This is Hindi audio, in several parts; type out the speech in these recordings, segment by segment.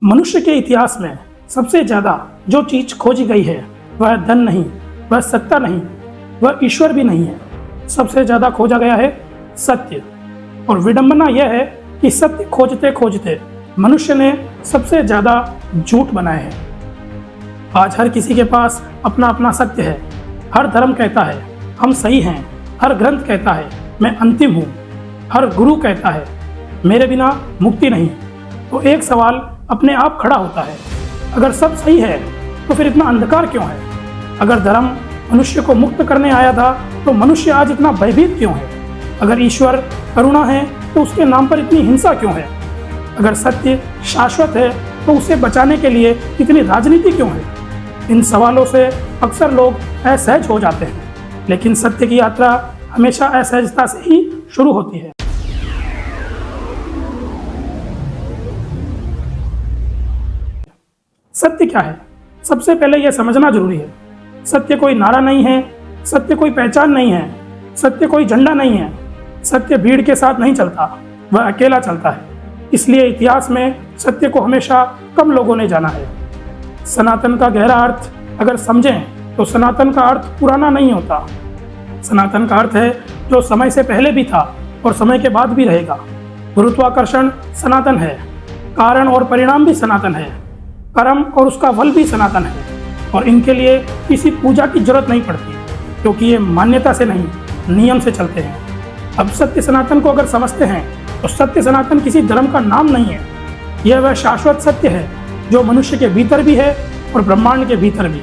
मनुष्य के इतिहास में सबसे ज़्यादा जो चीज़ खोजी गई है वह धन नहीं, वह सत्ता नहीं, वह ईश्वर भी नहीं है। सबसे ज़्यादा खोजा गया है सत्य। और विडंबना यह है कि सत्य खोजते खोजते मनुष्य ने सबसे ज़्यादा झूठ बनाए हैं। आज हर किसी के पास अपना अपना सत्य है। हर धर्म कहता है हम सही हैं, हर ग्रंथ कहता है मैं अंतिम हूँ, हर गुरु कहता है मेरे बिना मुक्ति नहीं। तो एक सवाल अपने आप खड़ा होता है, अगर सब सही है तो फिर इतना अंधकार क्यों है? अगर धर्म मनुष्य को मुक्त करने आया था तो मनुष्य आज इतना भयभीत क्यों है? अगर ईश्वर करुणा है तो उसके नाम पर इतनी हिंसा क्यों है? अगर सत्य शाश्वत है तो उसे बचाने के लिए इतनी राजनीति क्यों है? इन सवालों से अक्सर लोग असहज हो जाते हैं, लेकिन सत्य की यात्रा हमेशा असहजता से ही शुरू होती है। सत्य क्या है? सबसे पहले यह समझना जरूरी है। सत्य कोई नारा नहीं है, सत्य कोई पहचान नहीं है, सत्य कोई झंडा नहीं है। सत्य भीड़ के साथ नहीं चलता, वह अकेला चलता है। इसलिए इतिहास में सत्य को हमेशा कम लोगों ने जाना है। सनातन का गहरा अर्थ अगर समझें तो सनातन का अर्थ पुराना नहीं होता। सनातन का अर्थ है जो समय से पहले भी था और समय के बाद भी रहेगा। गुरुत्वाकर्षण सनातन है, कारण और परिणाम भी सनातन है, कर्म और उसका फल भी सनातन है। और इनके लिए किसी पूजा की जरूरत नहीं पड़ती, क्योंकि ये मान्यता से नहीं नियम से चलते हैं। अब सत्य सनातन को अगर समझते हैं तो सत्य सनातन किसी धर्म का नाम नहीं है। यह वह शाश्वत सत्य है जो मनुष्य के भीतर भी है और ब्रह्मांड के भीतर भी,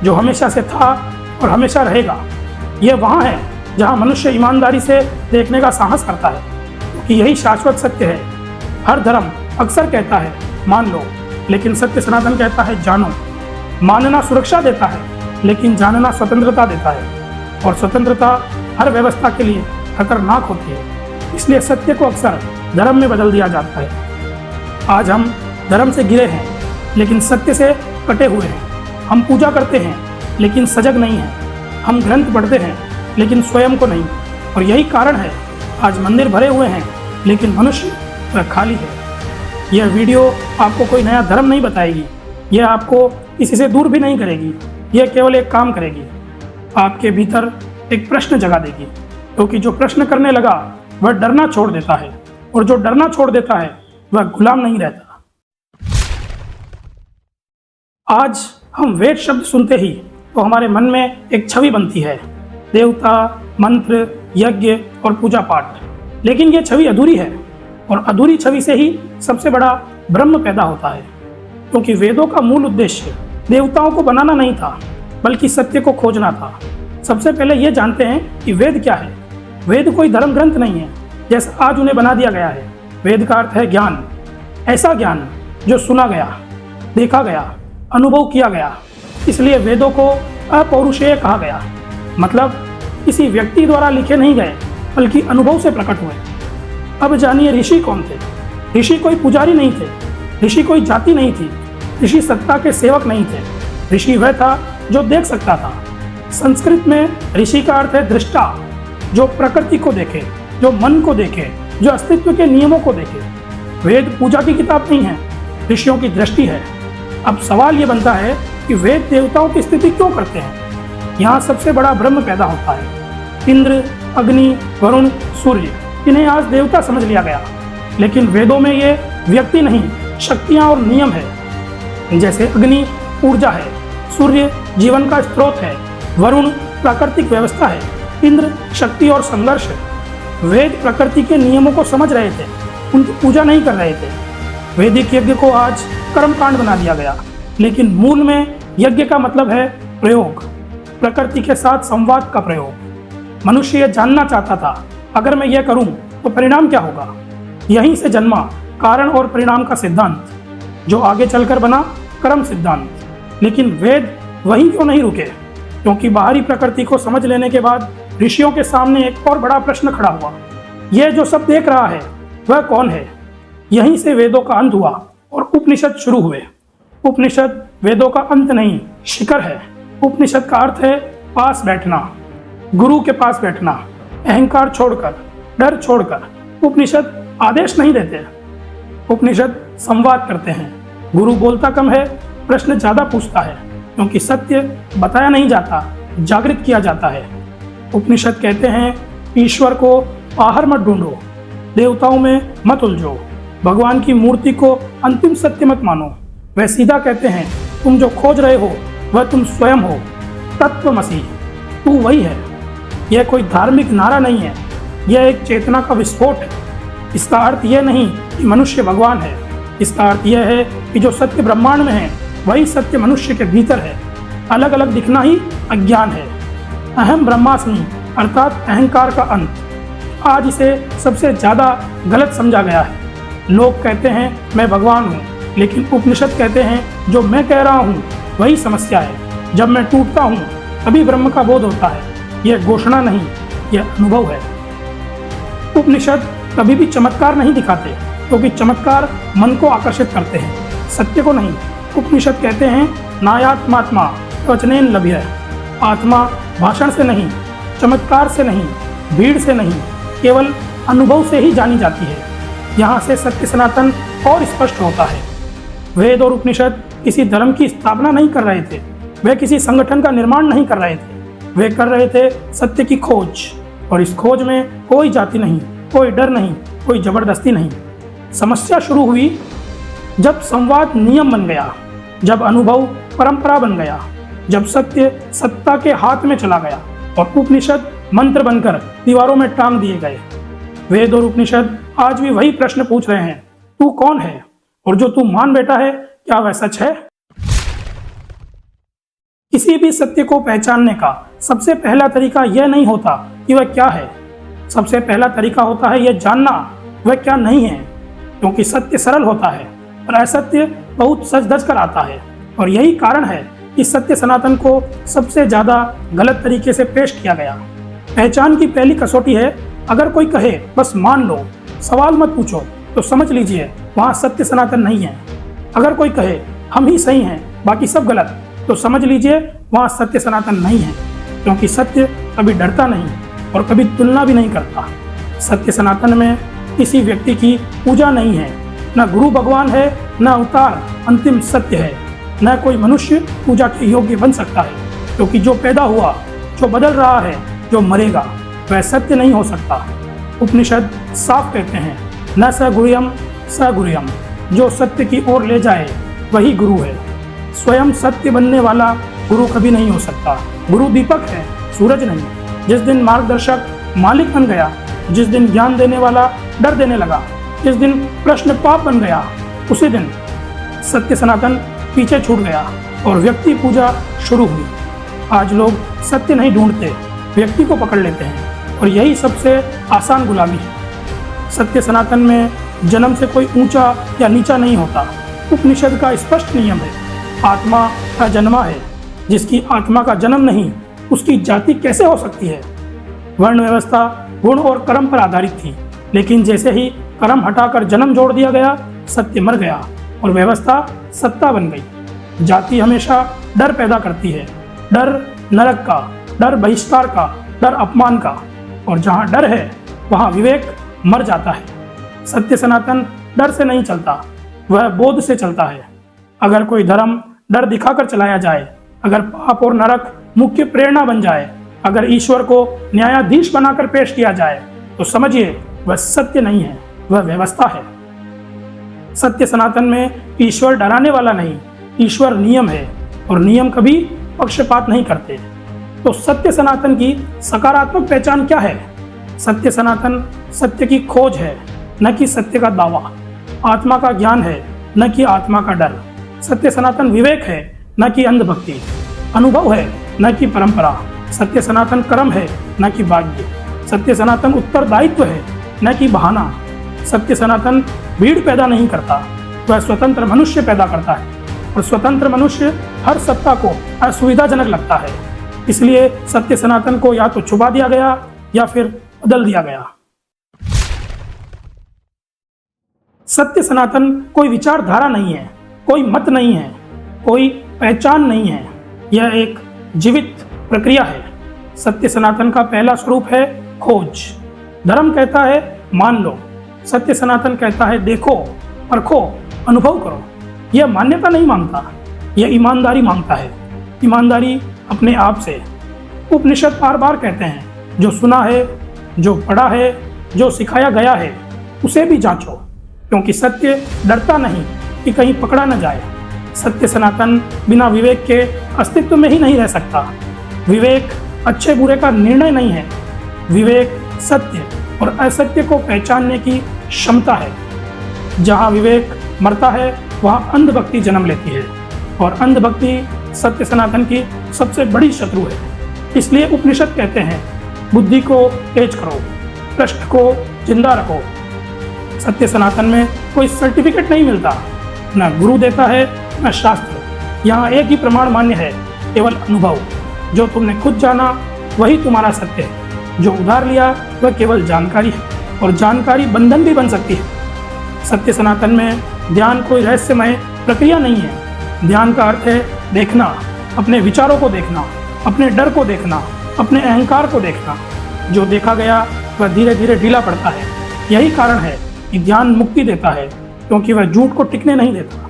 जो हमेशा से था और हमेशा रहेगा। यह वहाँ है जहाँ मनुष्य ईमानदारी से देखने का साहस करता है, क्योंकि यही शाश्वत सत्य है। हर धर्म अक्सर कहता है मान लो, लेकिन सत्य सनातन कहता है जानो। मानना सुरक्षा देता है, लेकिन जानना स्वतंत्रता देता है। और स्वतंत्रता हर व्यवस्था के लिए खतरनाक होती है। इसलिए सत्य को अक्सर धर्म में बदल दिया जाता है। आज हम धर्म से घिरे हैं, लेकिन सत्य से कटे हुए हैं। हम पूजा करते हैं, लेकिन सजग नहीं हैं। हम ग्रंथ पढ़ते हैं, लेकिन स्वयं को नहीं। और यही कारण है आज मंदिर भरे हुए हैं, लेकिन मनुष्य वह खाली है। यह वीडियो आपको कोई नया धर्म नहीं बताएगी, यह आपको किसी से दूर भी नहीं करेगी। यह केवल एक काम करेगी, आपके भीतर एक प्रश्न जगा देगी, क्योंकि जो प्रश्न करने लगा वह डरना छोड़ देता है, और जो डरना छोड़ देता है वह गुलाम नहीं रहता। आज हम वेद शब्द सुनते ही तो हमारे मन में एक छवि बनती है, देवता, मंत्र, यज्ञ और पूजा पाठ। लेकिन यह छवि अधूरी है, और अधूरी छवि से ही सबसे बड़ा ब्रह्म पैदा होता है। क्योंकि वेदों का मूल उद्देश्य देवताओं को बनाना नहीं था, बल्कि सत्य को खोजना था। सबसे पहले यह जानते हैं कि वेद क्या है। वेद कोई धर्म ग्रंथ नहीं है, जैसा आज उन्हें बना दिया गया है। वेद का अर्थ है ज्ञान, ऐसा ज्ञान जो सुना गया, देखा गया, अनुभव किया गया। इसलिए वेदों को अपौरुषेय कहा गया, मतलब किसी व्यक्ति द्वारा लिखे नहीं गए, बल्कि अनुभव से प्रकट हुए। अब जानिए ऋषि कौन थे। ऋषि कोई पुजारी नहीं थे, ऋषि कोई जाति नहीं थी, ऋषि सत्ता के सेवक नहीं थे। ऋषि वह था जो देख सकता था। संस्कृत में ऋषि का अर्थ है दृष्टा, जो प्रकृति को देखे, जो मन को देखे, जो अस्तित्व के नियमों को देखे। वेद पूजा की किताब नहीं है, ऋषियों की दृष्टि है। अब सवाल ये बनता है कि वेद देवताओं की स्थिति क्यों करते हैं? यहाँ सबसे बड़ा ब्रह्म पैदा होता है। इंद्र, अग्नि, वरुण, सूर्य, इन्हें आज देवता समझ लिया गया, लेकिन वेदों में ये व्यक्ति नहीं, शक्तियाँ और नियम है। जैसे अग्नि ऊर्जा है, सूर्य जीवन का स्रोत है, वरुण प्राकृतिक व्यवस्था है, इंद्र शक्ति और संघर्ष है। वेद प्रकृति के नियमों को समझ रहे थे, उनकी पूजा नहीं कर रहे थे। वैदिक यज्ञ को आज कर्मकांड बना दिया गया, लेकिन मूल में यज्ञ का मतलब है प्रयोग, प्रकृति के साथ संवाद का प्रयोग। मनुष्य यह जानना चाहता था, अगर मैं यह करूं तो परिणाम क्या होगा। यहीं से जन्मा कारण और परिणाम का सिद्धांत, जो आगे चलकर बना कर्म सिद्धांत। लेकिन वेद वहीं क्यों नहीं रुके? क्योंकि बाहरी प्रकृति को समझ लेने के बाद ऋषियों के सामने एक और बड़ा प्रश्न खड़ा हुआ, यह जो सब देख रहा है वह कौन है? यहीं से वेदों का अंत हुआ और उपनिषद शुरू हुए। उपनिषद वेदों का अंत नहीं, शिखर है। उपनिषद का अर्थ है पास बैठना, गुरु के पास बैठना, अहंकार छोड़कर, डर छोड़कर। उपनिषद आदेश नहीं देते, उपनिषद संवाद करते हैं। गुरु बोलता कम है, प्रश्न ज्यादा पूछता है, क्योंकि सत्य बताया नहीं जाता, जागृत किया जाता है। उपनिषद कहते हैं, ईश्वर को बाहर मत ढूंढो, देवताओं में मत उलझो, भगवान की मूर्ति को अंतिम सत्य मत मानो। वह सीधा कहते हैं, तुम जो खोज रहे हो वह तुम स्वयं हो, तत्वमसि, तू वही है। यह कोई धार्मिक नारा नहीं है, यह एक चेतना का विस्फोट है। इसका अर्थ यह नहीं कि मनुष्य भगवान है, इसका अर्थ यह है कि जो सत्य ब्रह्मांड में है वही सत्य मनुष्य के भीतर है। अलग अलग दिखना ही अज्ञान है। अहम ब्रह्मास्मि अर्थात अहंकार का अंत, आज इसे सबसे ज़्यादा गलत समझा गया है। लोग कहते हैं मैं भगवान हूँ, लेकिन उपनिषद कहते हैं जो मैं कह रहा हूँ वही समस्या है। जब मैं टूटता हूँ तभी ब्रह्म का बोध होता है। यह घोषणा नहीं, यह अनुभव है। उपनिषद कभी भी चमत्कार नहीं दिखाते, क्योंकि चमत्कार मन को आकर्षित करते हैं, सत्य को नहीं। उपनिषद कहते हैं नायात्मात्मा वचनेन लभ्य, आत्मा भाषण से नहीं, चमत्कार से नहीं, भीड़ से नहीं, केवल अनुभव से ही जानी जाती है। यहाँ से सत्य सनातन और स्पष्ट होता है। वेद और उपनिषद किसी धर्म की स्थापना नहीं कर रहे थे, वे किसी संगठन का निर्माण नहीं कर रहे थे, वे कर रहे थे सत्य की खोज। और इस खोज में कोई जाति नहीं, कोई डर नहीं, कोई जबरदस्ती नहीं। समस्या शुरू हुई जब संवाद नियम बन गया, जब अनुभव परंपरा बन गया, जब सत्य सत्ता के हाथ में चला गया और उपनिषद मंत्र बनकर दीवारों में टांग दिए गए। वेद और उपनिषद आज भी वही प्रश्न पूछ रहे हैं, तू कौन है, और जो तू मान बैठा है क्या वह सच है? किसी भी सत्य को पहचानने का सबसे पहला तरीका यह नहीं होता कि वह क्या है, सबसे पहला तरीका होता है यह जानना वह क्या नहीं है। क्योंकि सत्य सरल होता है और असत्य बहुत सच धज कर आता है। और यही कारण है कि सत्य सनातन को सबसे ज्यादा गलत तरीके से पेश किया गया। पहचान की पहली कसौटी है, अगर कोई कहे बस मान लो, सवाल मत पूछो, तो समझ लीजिए वहाँ सत्य सनातन नहीं है। अगर कोई कहे हम ही सही हैं बाकी सब गलत, तो समझ लीजिए वहाँ सत्य सनातन नहीं है। क्योंकि सत्य कभी डरता नहीं और कभी तुलना भी नहीं करता। सत्य सनातन में किसी व्यक्ति की पूजा नहीं है, न गुरु भगवान है, न अवतार अंतिम सत्य है, न कोई मनुष्य पूजा के योग्य बन सकता है। क्योंकि जो पैदा हुआ, जो बदल रहा है, जो मरेगा, वह सत्य नहीं हो सकता। उपनिषद साफ कहते हैं, न स गुह्यम स गुह्यम, जो सत्य की ओर ले जाए वही गुरु है। स्वयं सत्य बनने वाला गुरु कभी नहीं हो सकता। गुरु दीपक है, सूरज नहीं। जिस दिन मार्गदर्शक मालिक बन गया, जिस दिन ज्ञान देने वाला डर देने लगा, जिस दिन प्रश्न पाप बन गया, उसी दिन सत्य सनातन पीछे छूट गया और व्यक्ति पूजा शुरू हुई। आज लोग सत्य नहीं ढूंढते, व्यक्ति को पकड़ लेते हैं, और यही सबसे आसान गुलामी है। सत्य सनातन में जन्म से कोई ऊंचा या नीचा नहीं होता। उपनिषद का स्पष्ट नियम है, आत्मा का जन्मा है। जिसकी आत्मा का जन्म नहीं, उसकी जाति कैसे हो सकती है? वर्ण व्यवस्था गुण और कर्म पर आधारित थी, लेकिन जैसे ही कर्म हटाकर जन्म जोड़ दिया गया, सत्य मर गया और व्यवस्था सत्ता बन गई। जाति हमेशा डर पैदा करती है, डर नरक का, डर बहिष्कार का, डर अपमान का। और जहाँ डर है वहाँ विवेक मर जाता है। सत्य सनातन डर से नहीं चलता, वह बोध से चलता है। अगर कोई धर्म डर दिखाकर चलाया जाए, अगर पाप और नरक मुख्य प्रेरणा बन जाए, अगर ईश्वर को न्यायाधीश बनाकर पेश किया जाए, तो समझिए वह सत्य नहीं है, वह व्यवस्था है। सत्य सनातन में ईश्वर डराने वाला नहीं, ईश्वर नियम है, और नियम कभी पक्षपात नहीं करते। तो सत्य सनातन की सकारात्मक पहचान क्या है? सत्य सनातन सत्य की खोज है, न कि सत्य का दावा। आत्मा का ज्ञान है, न कि आत्मा का डर। सत्य सनातन विवेक है, न कि अंधभक्ति। अनुभव है, न कि परंपरा। सत्य सनातन कर्म है, न कि भाग्य। सत्य सनातन उत्तरदायित्व है, न कि बहाना। सत्य सनातन भीड़ पैदा नहीं करता, वह स्वतंत्र मनुष्य पैदा करता है। और स्वतंत्र मनुष्य हर सत्ता को असुविधाजनक लगता है। इसलिए सत्य सनातन को या तो छुपा दिया गया या फिर बदल दिया गया। सत्य सनातन कोई विचारधारा नहीं है, कोई मत नहीं है, कोई पहचान नहीं है। यह एक जीवित प्रक्रिया है। सत्य सनातन का पहला स्वरूप है खोज। धर्म कहता है मान लो, सत्य सनातन कहता है देखो, परखो, अनुभव करो। यह मान्यता नहीं मांगता, यह ईमानदारी मांगता है। ईमानदारी अपने आप से। उपनिषद बार बार कहते हैं, जो सुना है, जो पढ़ा है, जो सिखाया गया है, उसे भी जांचो, क्योंकि सत्य डरता नहीं कि कहीं पकड़ा न जाए। सत्य सनातन बिना विवेक के अस्तित्व में ही नहीं रह सकता। विवेक अच्छे बुरे का निर्णय नहीं है। विवेक सत्य और असत्य को पहचानने की क्षमता है। जहाँ विवेक मरता है वहाँ अंधभक्ति जन्म लेती है, और अंधभक्ति सत्य सनातन की सबसे बड़ी शत्रु है। इसलिए उपनिषद कहते हैं, बुद्धि को तेज करो, कष्ट को जिंदा रखो। सत्य सनातन में कोई सर्टिफिकेट नहीं मिलता, न गुरु देता है न शास्त्र। यहाँ एक ही प्रमाण मान्य है, केवल अनुभव। जो तुमने खुद जाना वही तुम्हारा सत्य है। जो उधार लिया वह केवल जानकारी है, और जानकारी बंधन भी बन सकती है। सत्य सनातन में ध्यान कोई रहस्यमय प्रक्रिया नहीं है। ध्यान का अर्थ है देखना, अपने विचारों को देखना, अपने डर को देखना, अपने अहंकार को देखना। जो देखा गया वह धीरे धीरे ढीला पड़ता है। यही कारण है कि ध्यान मुक्ति देता है, क्योंकि वह झूठ को टिकने नहीं देता।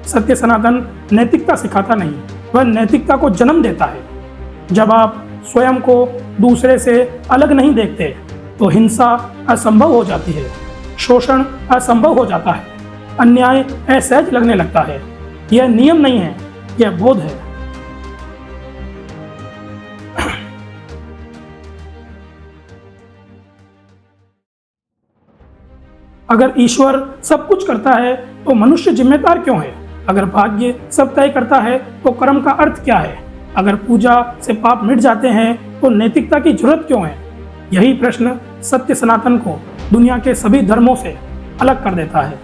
सत्य सनातन नैतिकता सिखाता नहीं, वह नैतिकता को जन्म देता है। जब आप स्वयं को दूसरे से अलग नहीं देखते तो हिंसा असंभव हो जाती है, शोषण असंभव हो जाता है, अन्याय असहज लगने लगता है। यह नियम नहीं है, यह बोध है। अगर ईश्वर सब कुछ करता है तो मनुष्य जिम्मेदार क्यों है? अगर भाग्य सब तय करता है तो कर्म का अर्थ क्या है? अगर पूजा से पाप मिट जाते हैं तो नैतिकता की जरूरत क्यों है? यही प्रश्न सत्य सनातन को दुनिया के सभी धर्मों से अलग कर देता है।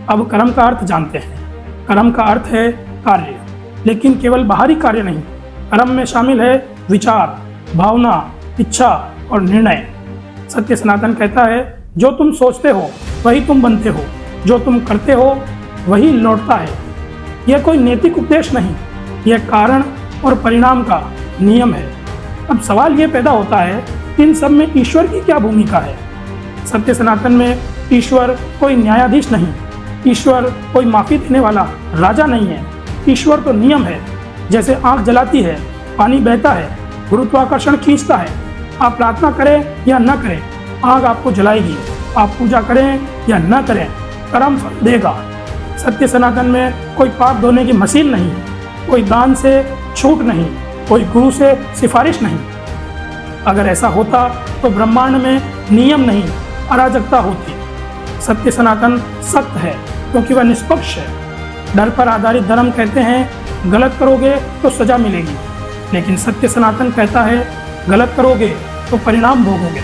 अब कर्म का अर्थ जानते हैं। कर्म का अर्थ है कार्य, लेकिन केवल बाहरी कार्य नहीं। कर्म में शामिल है विचार, भावना, इच्छा और निर्णय। सत्य सनातन कहता है, जो तुम सोचते हो वही तुम बनते हो, जो तुम करते हो वही लौटता है। यह कोई नैतिक उपदेश नहीं, यह कारण और परिणाम का नियम है। अब सवाल यह पैदा होता है, इन सब में ईश्वर की क्या भूमिका है? सत्य सनातन में ईश्वर कोई न्यायाधीश नहीं, ईश्वर कोई माफी देने वाला राजा नहीं है। ईश्वर तो नियम है। जैसे आग जलाती है, पानी बहता है, गुरुत्वाकर्षण खींचता है। आप प्रार्थना करें या न करें, आग आपको जलाएगी। आप पूजा करें या न करें, कर्म फल देगा। सत्य सनातन में कोई पाप धोने की मशीन नहीं, कोई दान से छूट नहीं, कोई गुरु से सिफारिश नहीं। अगर ऐसा होता तो ब्रह्मांड में नियम नहीं, अराजकता होती। सत्य सनातन सत्य है क्योंकि वह निष्पक्ष है। डर पर आधारित धर्म कहते हैं गलत करोगे तो सजा मिलेगी, लेकिन सत्य सनातन कहता है गलत करोगे तो परिणाम भोगोगे।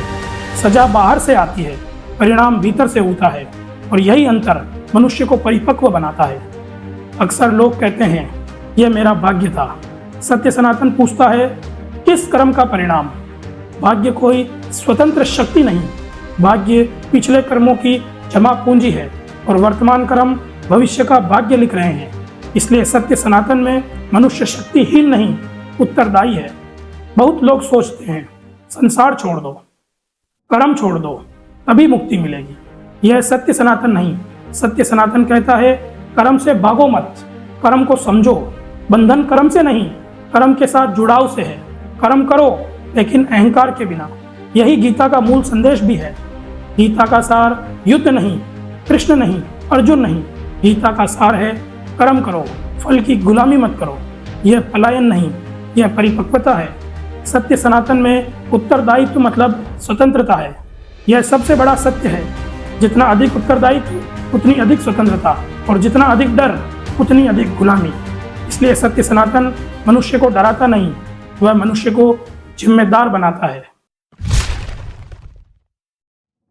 सजा बाहर से आती है, परिणाम भीतर से होता है, और यही अंतर मनुष्य को परिपक्व बनाता है। अक्सर लोग कहते हैं यह मेरा भाग्य था। सत्य सनातन पूछता है, किस कर्म का परिणाम? भाग्य कोई स्वतंत्र शक्ति नहीं, भाग्य पिछले कर्मों की जमा पूंजी है, और वर्तमान कर्म भविष्य का भाग्य लिख रहे हैं। इसलिए सत्य सनातन में मनुष्य शक्तिहीन नहीं, उत्तरदायी है। बहुत लोग सोचते हैं संसार छोड़ दो, कर्म छोड़ दो, तभी मुक्ति मिलेगी। यह सत्य सनातन नहीं। सत्य सनातन कहता है कर्म से भागो मत, कर्म को समझो। बंधन कर्म से नहीं, कर्म के साथ जुड़ाव से है। कर्म करो लेकिन अहंकार के बिना। यही गीता का मूल संदेश भी है। गीता का सार युद्ध नहीं, कृष्ण नहीं, अर्जुन नहीं। गीता का सार है कर्म करो, फल की गुलामी मत करो। यह पलायन नहीं, यह परिपक्वता है। सत्य सनातन में उत्तरदायित्व मतलब स्वतंत्रता है। यह सबसे बड़ा सत्य है। जितना अधिक उत्तरदायित्व उतनी अधिक स्वतंत्रता, और जितना अधिक डर उतनी अधिक गुलामी। इसलिए सत्य सनातन मनुष्य को डराता नहीं, वह मनुष्य को जिम्मेदार बनाता है।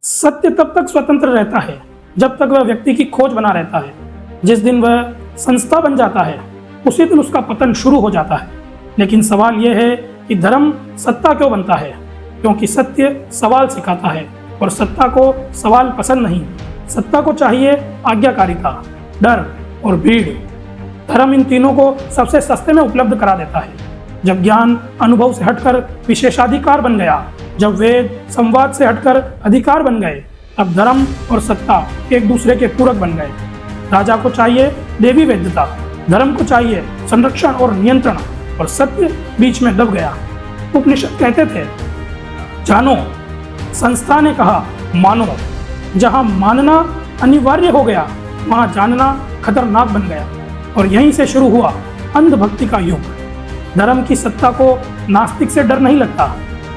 सत्य तब तक स्वतंत्र रहता है जब तक वह व्यक्ति की खोज बना रहता है। जिस दिन वह संस्था बन जाता है उसी दिन उसका पतन शुरू हो जाता है। लेकिन सवाल यह है कि धर्म सत्ता क्यों बनता है? क्योंकि सत्य सवाल सिखाता है, और सत्ता को सवाल पसंद नहीं। सत्ता को चाहिए आज्ञाकारिता, डर और भीड़। धर्म इन तीनों को सबसे सस्ते में उपलब्ध करा देता है। जब ज्ञान अनुभव से हटकर विशेषाधिकार बन गया, जब वेद संवाद से हटकर अधिकार बन गए, तब धर्म और सत्ता एक दूसरे के पूरक बन गए। राजा को चाहिए देवी वैधता, धर्म को चाहिए संरक्षण और नियंत्रण, और सत्य बीच में दब गया। उपनिषद कहते थे जानो, संस्था ने कहा मानो। जहां मानना अनिवार्य हो गया वहां जानना खतरनाक बन गया, और यहीं से शुरू हुआ अंधभक्ति का युग। धर्म की सत्ता को नास्तिक से डर नहीं लगता,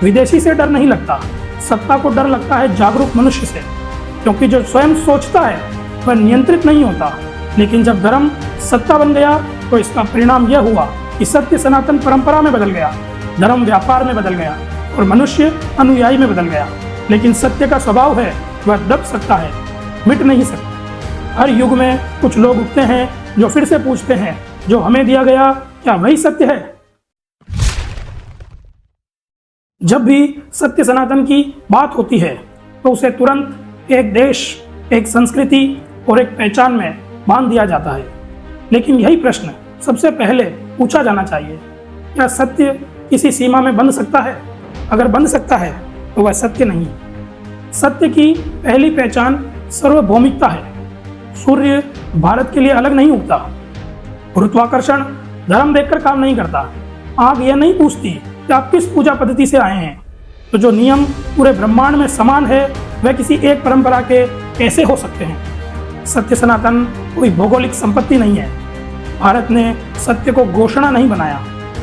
विदेशी से डर नहीं लगता, सत्ता को डर लगता है जागरूक मनुष्य से, क्योंकि जो स्वयं सोचता है वह नियंत्रित नहीं होता। लेकिन जब धर्म सत्ता बन गया तो इसका परिणाम यह हुआ कि सत्य सनातन परंपरा में बदल गया, धर्म व्यापार में बदल गया और मनुष्य अनुयायी में बदल गया। लेकिन सत्य का स्वभाव है वह दब सकता है, मिट नहीं सकता। हर युग में कुछ लोग उठते हैं जो फिर से पूछते हैं जो हमें दिया गया क्या वही सत्य है? जब भी सत्य सनातन की बात होती है तो उसे तुरंत एक देश, एक संस्कृति और एक पहचान में बांध दिया जाता है। लेकिन यही प्रश्न सबसे पहले पूछा जाना चाहिए, क्या सत्य किसी सीमा में बंध सकता है? अगर बंध सकता है तो वह सत्य नहीं। सत्य की पहली पहचान सार्वभौमिकता है। सूर्य भारत के लिए अलग नहीं उगता, गुरुत्वाकर्षण धर्म देखकर काम नहीं करता, आग यह नहीं पूछती कि आप किस पूजा पद्धति से आए हैं। तो जो नियम पूरे ब्रह्मांड में समान है वह किसी एक परंपरा के कैसे हो सकते हैं? सत्य सनातन कोई भौगोलिक संपत्ति नहीं है। भारत ने सत्य को घोषणा नहीं बनाया,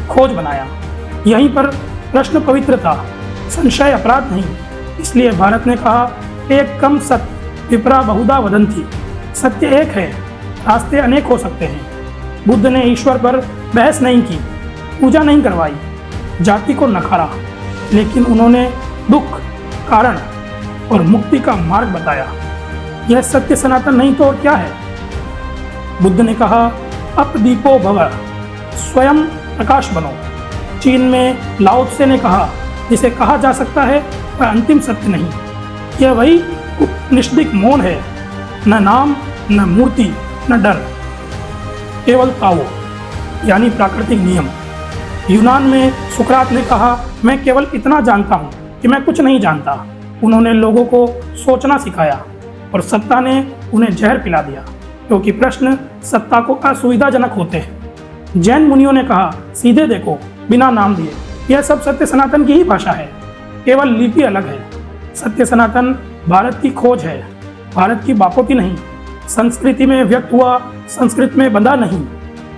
खोज बनाया। यहीं पर प्रश्न पवित्र था, संशय अपराध नहीं। इसलिए भारत ने कहा एक कम सत्य विप्रा बहुधा वदंती। सत्य एक है, रास्ते अनेक हो सकते हैं। बुद्ध ने ईश्वर पर बहस नहीं की, पूजा नहीं करवाई, जाति को नकारा, लेकिन उन्होंने दुख, कारण और मुक्ति का मार्ग बताया। यह सत्य सनातन नहीं तो और क्या है? बुद्ध ने कहा अपदीपो भव, स्वयं प्रकाश बनो। चीन में लाओ त्से ने कहा जिसे कहा जा सकता है वह अंतिम सत्य नहीं। यह वही निष्दिक मौन है, न नाम, न मूर्ति, न डर, केवल ताओ यानी प्राकृतिक नियम। यूनान में सुकरात ने कहा मैं केवल इतना जानता हूँ कि मैं कुछ नहीं जानता। उन्होंने लोगों को सोचना सिखाया और सत्ता ने उन्हें जहर पिला दिया, क्योंकि प्रश्न सत्ता को असुविधाजनक होते हैं। जैन मुनियों ने कहा सीधे देखो, बिना नाम दिए। यह सब सत्य सनातन की ही भाषा है, केवल लिपि अलग है। सत्य सनातन भारत की खोज है, भारत की बापोती नहीं। संस्कृति में व्यक्त हुआ, संस्कृत में बंधा नहीं।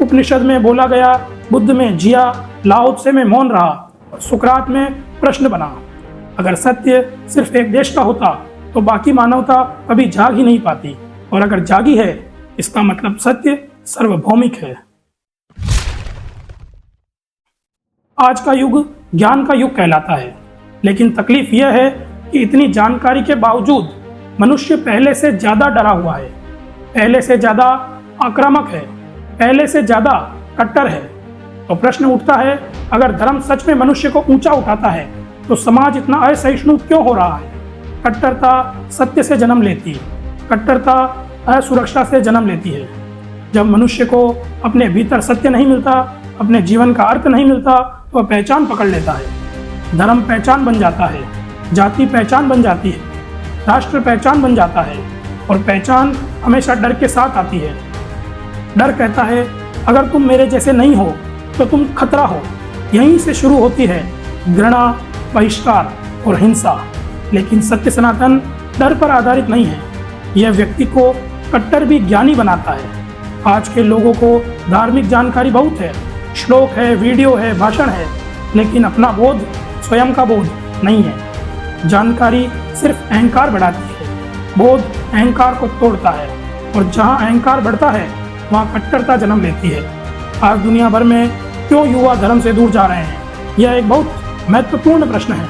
उपनिषद में बोला गया, बुद्ध में जिया, लाओ त्से में मौन रहा और सुकरात में प्रश्न बना। अगर सत्य सिर्फ एक देश का होता तो बाकी मानवता कभी जाग ही नहीं पाती, और अगर जागी है इसका मतलब सत्य सार्वभौमिक है। आज का युग ज्ञान का युग कहलाता है, लेकिन तकलीफ यह है कि इतनी जानकारी के बावजूद मनुष्य पहले से ज्यादा डरा हुआ है, पहले से ज्यादा आक्रामक है, पहले से ज्यादा कट्टर है। तो प्रश्न उठता है, अगर धर्म सच में मनुष्य को ऊंचा उठाता है तो समाज इतना असहिष्णु क्यों हो रहा है? कट्टरता सत्य से जन्म लेती है, कट्टरता असुरक्षा से जन्म लेती है। जब मनुष्य को अपने भीतर सत्य नहीं मिलता, अपने जीवन का अर्थ नहीं मिलता, तो वह पहचान पकड़ लेता है। धर्म पहचान बन जाता है, जाति पहचान बन जाती है, राष्ट्र पहचान बन जाता है, और पहचान हमेशा डर के साथ आती है। डर कहता है अगर तुम मेरे जैसे नहीं हो तो तुम खतरा हो। यहीं से शुरू होती है घृणा, बहिष्कार और हिंसा। लेकिन सत्य सनातन डर पर आधारित नहीं है, यह व्यक्ति को कट्टर भी ज्ञानी बनाता है। आज के लोगों को धार्मिक जानकारी बहुत है, श्लोक है, वीडियो है, भाषण है, लेकिन अपना बोध, स्वयं का बोध नहीं है। जानकारी सिर्फ अहंकार बढ़ाती है, बोध अहंकार को तोड़ता है, और जहाँ अहंकार बढ़ता है वहाँ कट्टरता जन्म लेती है। आज दुनिया भर में क्यों युवा धर्म से दूर जा रहे हैं? यह एक बहुत महत्वपूर्ण प्रश्न है।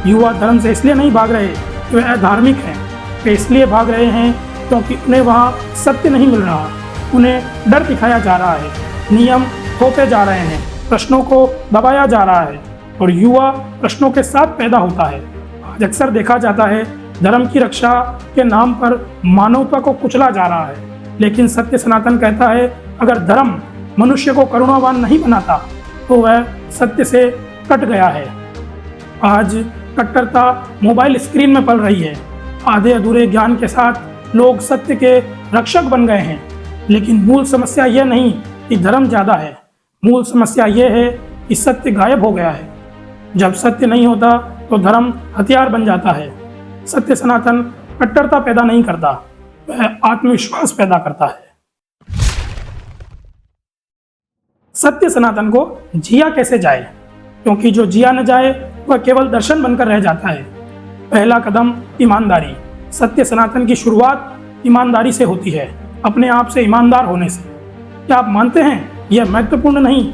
युवा धर्म से इसलिए नहीं भाग रहे कि वे अधार्मिक हैं, वे इसलिए भाग रहे हैं क्योंकि उन्हें वहाँ सत्य नहीं मिल रहा, उन्हें डर दिखाया जा रहा है, नियम थोपे जा रहे हैं, प्रश्नों को दबाया जा रहा है, और युवा प्रश्नों के साथ पैदा होता है। आज अक्सर देखा जाता है धर्म की रक्षा के नाम पर मानवता को कुचला जा रहा है। लेकिन सत्य सनातन कहता है अगर धर्म मनुष्य को करुणावान नहीं बनाता तो वह सत्य से कट गया है। आज कट्टरता मोबाइल स्क्रीन में पल रही है। आधे अधूरे ज्ञान के साथ लोग सत्य के रक्षक बन गए हैं, लेकिन मूल समस्या यह नहीं कि धर्म ज़्यादा है, मूल समस्या यह है कि सत्य गायब हो गया है। जब सत्य नहीं होता तो धर्म हथियार बन जाता है। सत्य सनातन कट्टरता पैदा नहीं करता, वह आत्मविश्वास पैदा करता है। सत्य सनातन को जिया कैसे जाए, क्योंकि जो जिया न जाए वह केवल दर्शन बनकर रह जाता है। पहला कदम ईमानदारी। सत्य सनातन की शुरुआत ईमानदारी से होती है, अपने आप से ईमानदार होने से। क्या आप मानते हैं यह महत्वपूर्ण नहीं?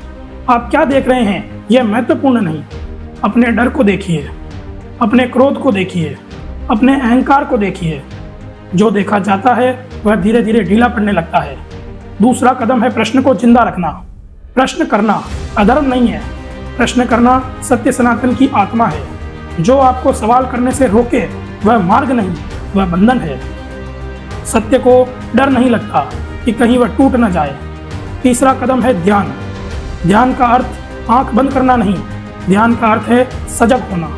आप क्या देख रहे हैं यह महत्वपूर्ण नहीं। अपने डर को देखिए, अपने क्रोध को देखिए, अपने अहंकार को देखिए। जो देखा जाता है वह धीरे धीरे ढीला पड़ने लगता है। दूसरा कदम है प्रश्न को जिंदा रखना। प्रश्न करना अधर्म नहीं है, प्रश्न करना सत्य सनातन की आत्मा है। जो आपको सवाल करने से रोके वह मार्ग नहीं, वह बंधन है। सत्य को डर नहीं लगता कि कहीं वह टूट न जाए। तीसरा कदम है ध्यान। ध्यान का अर्थ आंख बंद करना नहीं, ध्यान का अर्थ है सजग होना।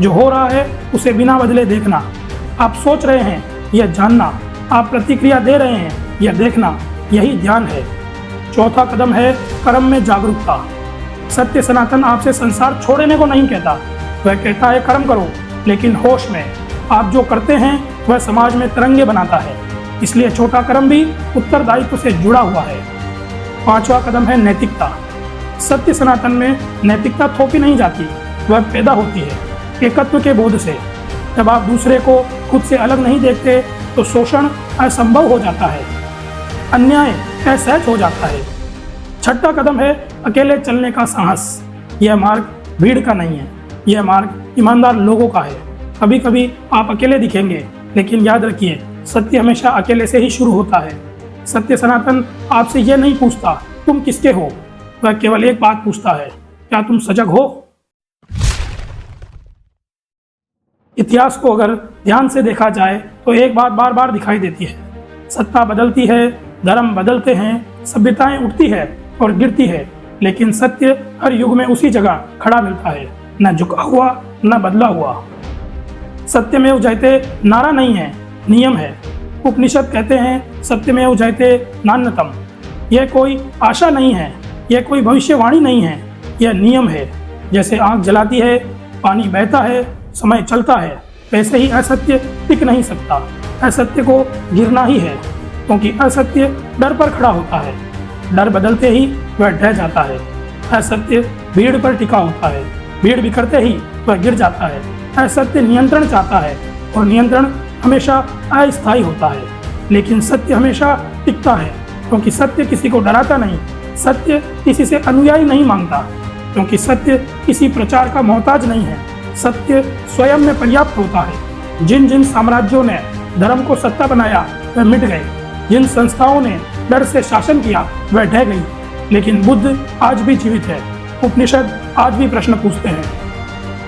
जो हो रहा है उसे बिना बदले देखना। आप सोच रहे हैं यह जानना, आप प्रतिक्रिया दे रहे हैं यह देखना, यही ध्यान है। चौथा कदम है कर्म में जागरूकता। सत्य सनातन आपसे संसार छोड़ने को नहीं कहता, वह कहता है कर्म करो, लेकिन होश में। आप जो करते हैं वह समाज में तिरंगे बनाता है, इसलिए छोटा कर्म भी उत्तरदायित्व से जुड़ा हुआ है। पांचवा कदम है नैतिकता। सत्य सनातन में नैतिकता थोपी नहीं जाती, वह पैदा होती है एकत्व के बोध से। जब आप दूसरे को खुद से अलग नहीं देखते तो शोषण असंभव हो जाता है, अन्याय असहज हो जाता है। छठा कदम है अकेले चलने का साहस। यह मार्ग भीड़ का नहीं है, यह मार्ग ईमानदार लोगों का है। कभी कभी आप अकेले दिखेंगे, लेकिन याद रखिए सत्य हमेशा अकेले से ही शुरू होता है। सत्य सनातन आपसे यह नहीं पूछता तुम किसके हो, वह केवल एक बात पूछता है, क्या तुम सजग हो? इतिहास को अगर ध्यान से देखा जाए तो एक बात बार बार दिखाई देती है। सत्ता बदलती है, धर्म बदलते हैं, सभ्यताएं उठती है और गिरती है, लेकिन सत्य हर युग में उसी जगह खड़ा मिलता है, न झुका हुआ न बदला हुआ। सत्यमेव जयते नारा नहीं है, नियम है। उपनिषद कहते हैं सत्यमेव जयते नान्यतम। यह कोई आशा नहीं है, यह कोई भविष्यवाणी नहीं है, यह नियम है। जैसे आग जलाती है, पानी बहता है, समय चलता है, वैसे ही असत्य टिक नहीं सकता। असत्य को गिरना ही है, क्योंकि असत्य डर पर खड़ा होता है, डर बदलते ही वह ढह जाता है। असत्य भीड़ पर टिका होता है, भीड़ बिखरते ही वह गिर जाता है। असत्य नियंत्रण चाहता है और नियंत्रण हमेशा अस्थायी होता है, लेकिन सत्य हमेशा टिकता है, क्योंकि सत्य किसी को डराता नहीं, सत्य किसी से अनुयायी नहीं मांगता, क्योंकि सत्य किसी प्रचार का मोहताज नहीं है। सत्य स्वयं में पर्याप्त होता है। जिन जिन साम्राज्यों ने धर्म को सत्ता बनाया वह मिट गए, जिन संस्थाओं ने डर से शासन किया वह ढह गई, लेकिन बुद्ध आज भी जीवित है। उपनिषद आज भी प्रश्न पूछते हैं,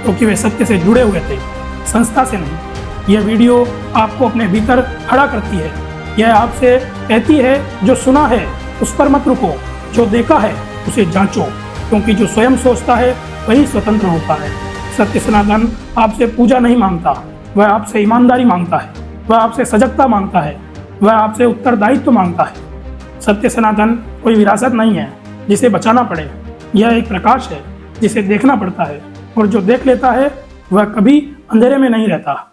क्योंकि वे सत्य से जुड़े हुए थे, संस्था से नहीं। यह वीडियो आपको अपने भीतर खड़ा करती है। यह आपसे कहती है जो सुना है उस पर मत रुको, जो देखा है उसे जांचो, क्योंकि जो स्वयं सोचता है वही स्वतंत्र होता है। सत्य सनातन आपसे पूजा नहीं मांगता, वह आपसे ईमानदारी मांगता है, वह आपसे सजगता मांगता है, वह आपसे उत्तरदायित्व मांगता है। सत्य सनातन कोई विरासत नहीं है जिसे बचाना पड़े, यह एक प्रकाश है जिसे देखना पड़ता है, और जो देख लेता है वह कभी अंधेरे में नहीं रहता।